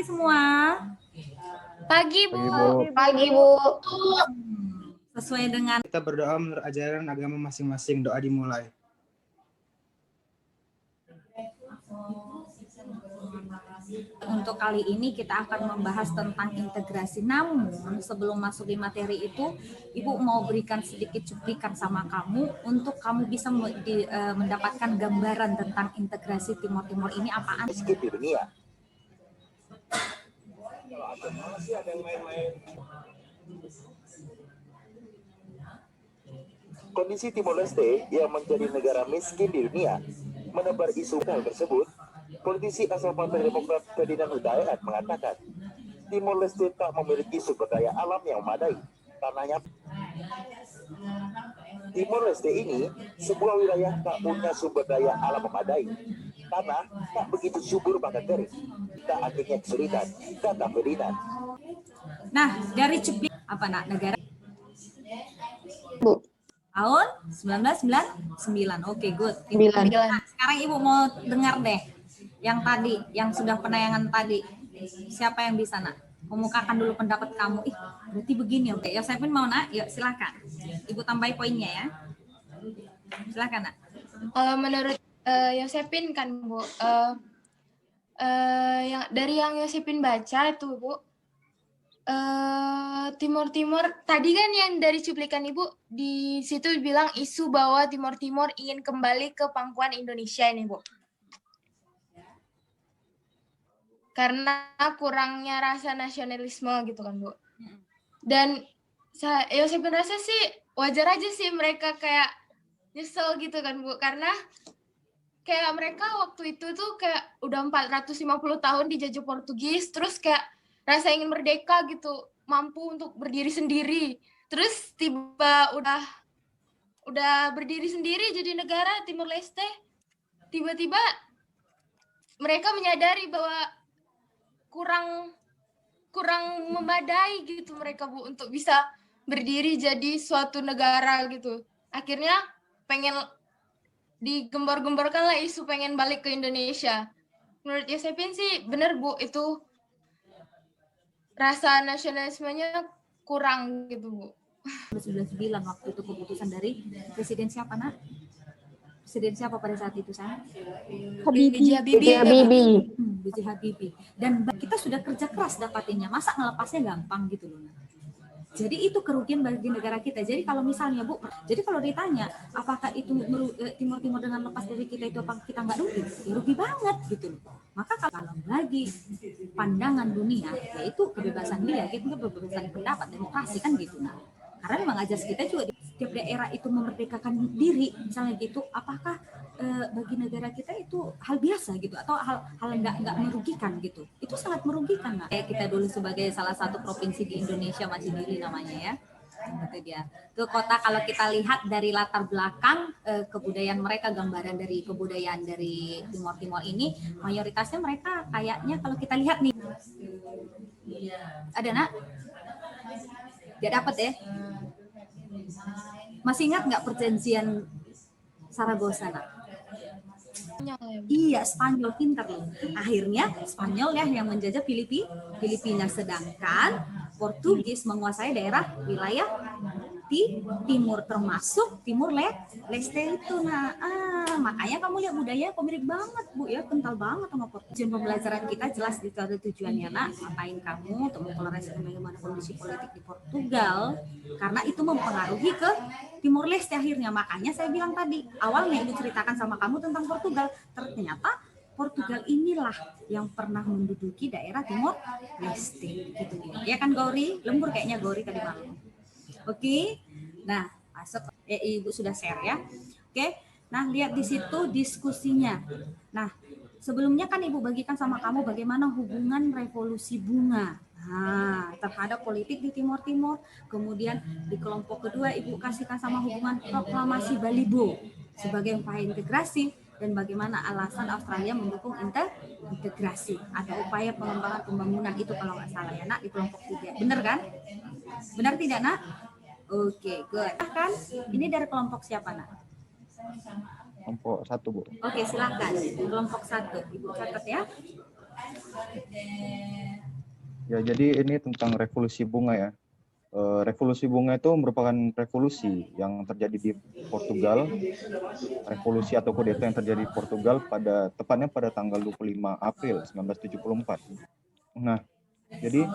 pagi semua. Pagi, Bu. Pagi, Bu. Sesuai dengan Kita berdoa menurut ajaran agama masing-masing. Doa dimulai. untuk kali ini kita akan membahas tentang integrasi. Namun sebelum masuk di materi itu, Ibu mau berikan sedikit cuplikan sama kamu untuk kamu bisa mendapatkan gambaran tentang integrasi Timor Timur ini apaan? Miskin di dunia. Kondisi Timor Leste yang menjadi negara miskin di dunia menebar isu hal tersebut. Politisi asal Partai Demokrat Ferdinand Hutahian mengatakan Timor Leste tak memiliki sumber daya alam yang memadai. Tanahnya Timor Leste ini sebuah wilayah tak punya sumber daya alam memadai. Tanah tak begitu subur bahkan kering. Tak akhirnya kesulitan, kata Ferdinand. Nah, dari cuplik apa nak negara? Bu. Tahun 1999. Oke, good. 9. Nah, sekarang Ibu mau dengar deh yang tadi, yang sudah penayangan tadi. Siapa yang bisa nak? Memukakan dulu pendapat kamu. Berarti begini. Oke, Yosepin mau nak? Yuk silakan. Ibu tambahin poinnya ya. Silakan nak. Kalau menurut Yosepin kan, Bu, yang dari yang Yosepin baca itu, Bu, Timur Timur tadi kan yang dari cuplikan Ibu di situ bilang isu bahwa Timur Timur ingin kembali ke pangkuan Indonesia ini, Bu. Karena kurangnya rasa nasionalisme gitu kan, Bu. Dan Yosepin rasa sih wajar aja sih mereka kayak nyesel gitu kan, Bu, karena kayak mereka waktu itu tuh kayak udah 450 tahun dijajah Portugis, terus kayak rasa ingin merdeka gitu, mampu untuk berdiri sendiri. Terus tiba udah berdiri sendiri jadi negara Timor Leste, tiba-tiba mereka menyadari bahwa kurang memadai gitu mereka, Bu, untuk bisa berdiri jadi suatu negara gitu. Akhirnya pengen digembor-gemborkan lah isu pengen balik ke Indonesia. Menurut Yosepin sih bener, Bu, itu rasa nasionalismenya kurang gitu, Bu. 1999 waktu itu keputusan dari Presiden siapa nak? Presiden siapa pada saat itu saya? Habibie. B.J. Habibie. Dan kita sudah kerja keras dapatinnya, masa ngelepasnya gampang gitu loh. Jadi itu kerugian bagi negara kita. Jadi kalau misalnya Bu, jadi kalau ditanya apakah itu Timur Timur dengan lepas dari kita itu apa kita nggak rugi? Ya, rugi banget gitu loh. Maka kalau bagi pandangan dunia yaitu kebebasan dia, gitu kebebasan pendapat, demokrasi kan gitu. Nah, karena memang ajas kita juga di setiap daerah itu memerdekakan diri misalnya gitu, apakah bagi negara kita itu hal biasa gitu atau hal nggak merugikan gitu? Itu sangat merugikan. Nah, kita dulu sebagai salah satu provinsi di Indonesia masih diri namanya ya. Itu dia. Itu kota kalau kita lihat dari latar belakang kebudayaan mereka, gambaran dari kebudayaan dari Timor Timor ini mayoritasnya mereka kayaknya kalau kita lihat nih ada nak? Dia dapat ya. Masih ingat nggak perjanjian Saragossa nak? Iya, Spanyol pintar loh. Akhirnya Spanyol ya yang menjajah Filipina, sedangkan Portugis menguasai daerah wilayah di timur termasuk Timur Leste itu. Nah, makanya kamu lihat budaya kok mirip banget Bu ya, kental banget sama Portugis. Tujuan pembelajaran kita jelas itu ada tujuannya nak, ngapain kamu untuk mengkolaborasikan bagaimana kondisi politik di Portugal karena itu mempengaruhi ke Timor Leste akhirnya. Makanya saya bilang tadi awalnya Ibu ceritakan sama kamu tentang Portugal, ternyata Portugal inilah yang pernah menduduki daerah Timor Leste gitu dia. Ya kan Gori? Lembur kayaknya Gori tadi malam. Oke. Nah, masuk Ibu sudah share ya. Oke. Nah, lihat di situ diskusinya. Nah, sebelumnya kan Ibu bagikan sama kamu bagaimana hubungan revolusi bunga terhadap politik di Timor Timur. Kemudian di kelompok kedua Ibu kasihkan sama hubungan proklamasi Balibo sebagai upaya integrasi dan bagaimana alasan Australia mendukung integrasi atau upaya pengembangan pembangunan itu kalau nggak salah ya nak di kelompok 3. Benar kan? Benar tidak nak? Oke, good. Kan ini dari kelompok siapa nak? Kelompok 1 Bu. Oke, silakan. Kelompok 1 Ibu catat ya. Ya, jadi ini tentang revolusi bunga ya. Revolusi bunga itu merupakan revolusi yang terjadi di Portugal, revolusi atau kudeta yang terjadi di Portugal tepatnya pada tanggal 25 April 1974. Nah, jadi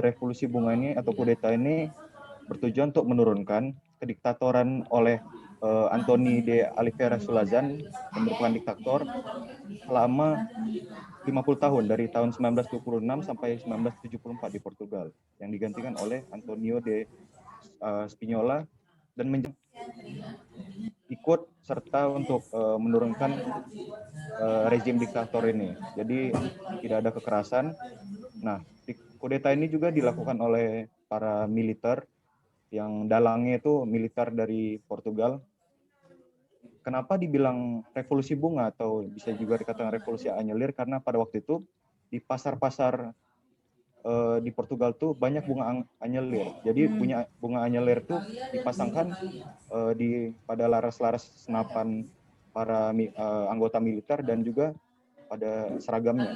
revolusi bunga ini atau kudeta ini bertujuan untuk menurunkan kediktatoran oleh Antoni de Oliveira Salazar yang merupakan diktator selama 50 tahun dari tahun 1926 sampai 1974 di Portugal yang digantikan oleh Antonio de Spinola dan ikut serta untuk menurunkan rezim diktator ini. Jadi tidak ada kekerasan. Nah, kudeta ini juga dilakukan oleh para militer yang dalangnya itu militer dari Portugal. Kenapa dibilang revolusi bunga atau bisa juga dikatakan revolusi anyelir? Karena pada waktu itu di pasar-pasar di Portugal tuh banyak bunga anyelir. Jadi bunga anyelir tuh dipasangkan pada laras-laras senapan para anggota militer dan juga pada seragamnya.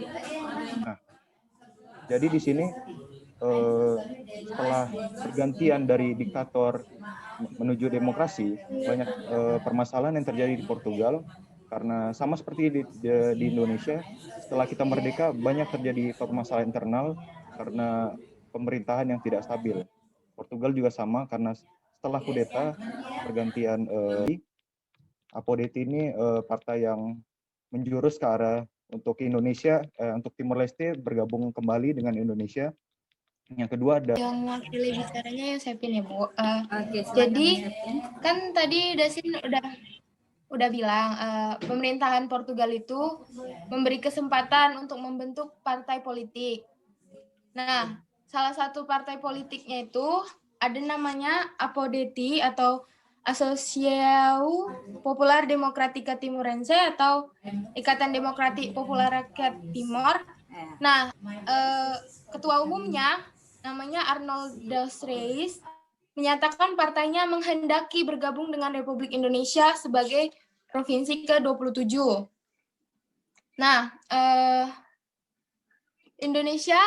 Nah, jadi di sini setelah pergantian dari diktator menuju demokrasi, banyak permasalahan yang terjadi di Portugal karena sama seperti di Indonesia, setelah kita merdeka banyak terjadi permasalahan internal karena pemerintahan yang tidak stabil. Portugal juga sama karena setelah kudeta pergantian APODET ini partai yang menjurus ke arah untuk Indonesia, untuk Timor Leste bergabung kembali dengan Indonesia. Yang kedua ada yang mewakili bicaranya Yosepin ya Bu. Oke, silakan, Jadi Yosepin. kan tadi Dasin udah bilang pemerintahan Portugal itu memberi kesempatan untuk membentuk partai politik. Nah, salah satu partai politiknya itu ada namanya APODETI atau Asociação Popular Democrática Timorense atau Ikatan Demokratik Populer Rakyat Timor. Nah, ketua umumnya namanya Arnold dos Reis menyatakan partainya menghendaki bergabung dengan Republik Indonesia sebagai provinsi ke-27. Nah, Indonesia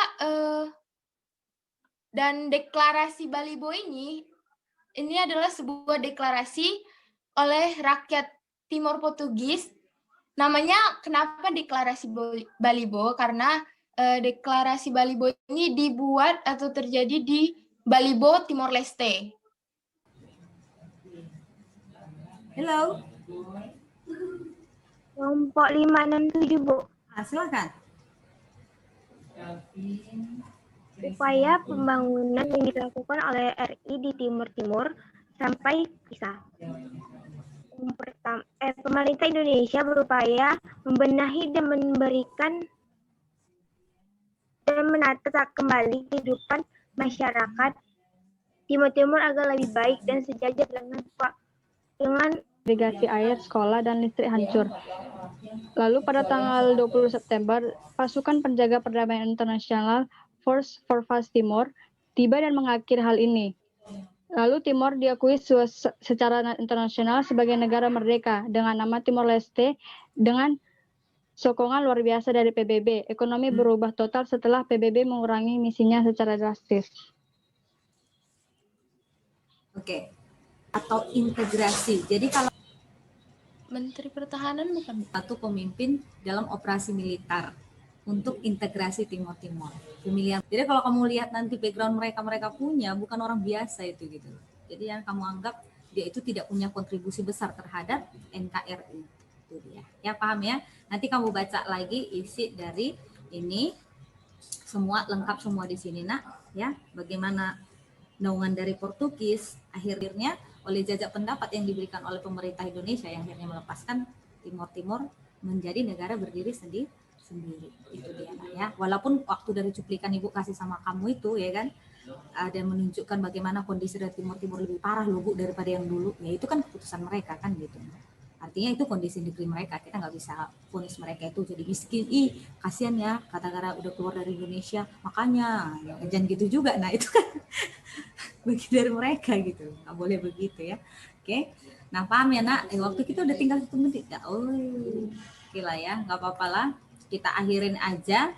dan deklarasi Balibo ini adalah sebuah deklarasi oleh rakyat Timor Portugis. Namanya kenapa deklarasi Balibo? Karena deklarasi Balibo ini dibuat atau terjadi di Balibo, Timor Leste. Halo. Kelompok 567, Bu. Silakan. Upaya pembangunan yang dilakukan oleh RI di Timur Timur sampai bisa. Pemerintah Indonesia berupaya membenahi dan memberikan dan menata kembali kehidupan masyarakat Timur Timur agar lebih baik dan sejajar dengan irigasi air, sekolah, dan listrik hancur. Lalu pada tanggal 20 September, pasukan penjaga perdamaian internasional Force for Peace Timor tiba dan mengakhiri hal ini. Lalu Timor diakui secara internasional sebagai negara merdeka dengan nama Timor Leste dengan sokongan luar biasa dari PBB. Ekonomi berubah total setelah PBB mengurangi misinya secara drastis. Oke. Atau integrasi. Jadi kalau Menteri Pertahanan bukan? satu pemimpin dalam operasi militer untuk integrasi Timor Timor. Pemilihan. Jadi kalau kamu lihat nanti background mereka punya bukan orang biasa itu gitu. Jadi yang kamu anggap dia itu tidak punya kontribusi besar terhadap NKRI. Itu dia. Ya paham ya? Nanti kamu baca lagi isi dari ini semua lengkap semua di sini nak ya. Bagaimana naungan dari Portugis akhirnya oleh jajak pendapat yang diberikan oleh pemerintah Indonesia yang akhirnya melepaskan Timor Timor menjadi negara berdiri sendiri. Itu dia ya. Walaupun waktu dari cuplikan Ibu kasih sama kamu itu ya kan ada menunjukkan bagaimana kondisi dari Timor Timor lebih parah loh Bu daripada yang dulu. Ya itu kan keputusan mereka kan gitu. Artinya itu kondisi negeri mereka. Kita nggak bisa vonis mereka itu jadi miskin. Ih kasihan ya kata-kata udah keluar dari Indonesia makanya jangan gitu juga. Nah itu kan bagi dari mereka gitu. Nggak boleh begitu ya. Oke. Nah paham ya nak. Waktu kita udah tinggal 1 menit. Ya, oke lah ya. Nggak apa-apa lah. Kita akhirin aja.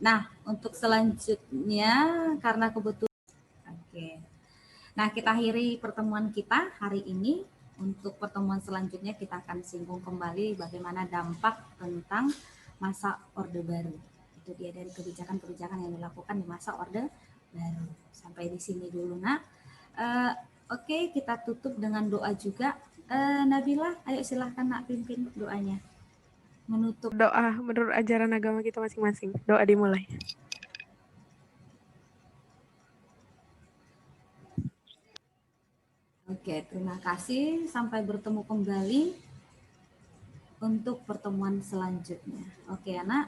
Nah, untuk selanjutnya karena kebetulan oke. Nah, kita akhiri pertemuan kita hari ini. Untuk pertemuan selanjutnya kita akan singgung kembali bagaimana dampak tentang masa Orde Baru. Itu dia dari kebijakan-kebijakan yang dilakukan di masa Orde Baru. Sampai di sini dulu, Nak. Oke, kita tutup dengan doa juga. Nabila, ayo silahkan Nak pimpin doanya. Menutup. Doa menurut ajaran agama kita masing-masing. Doa dimulai. Oke, terima kasih. Sampai bertemu kembali untuk pertemuan selanjutnya. Oke, anak.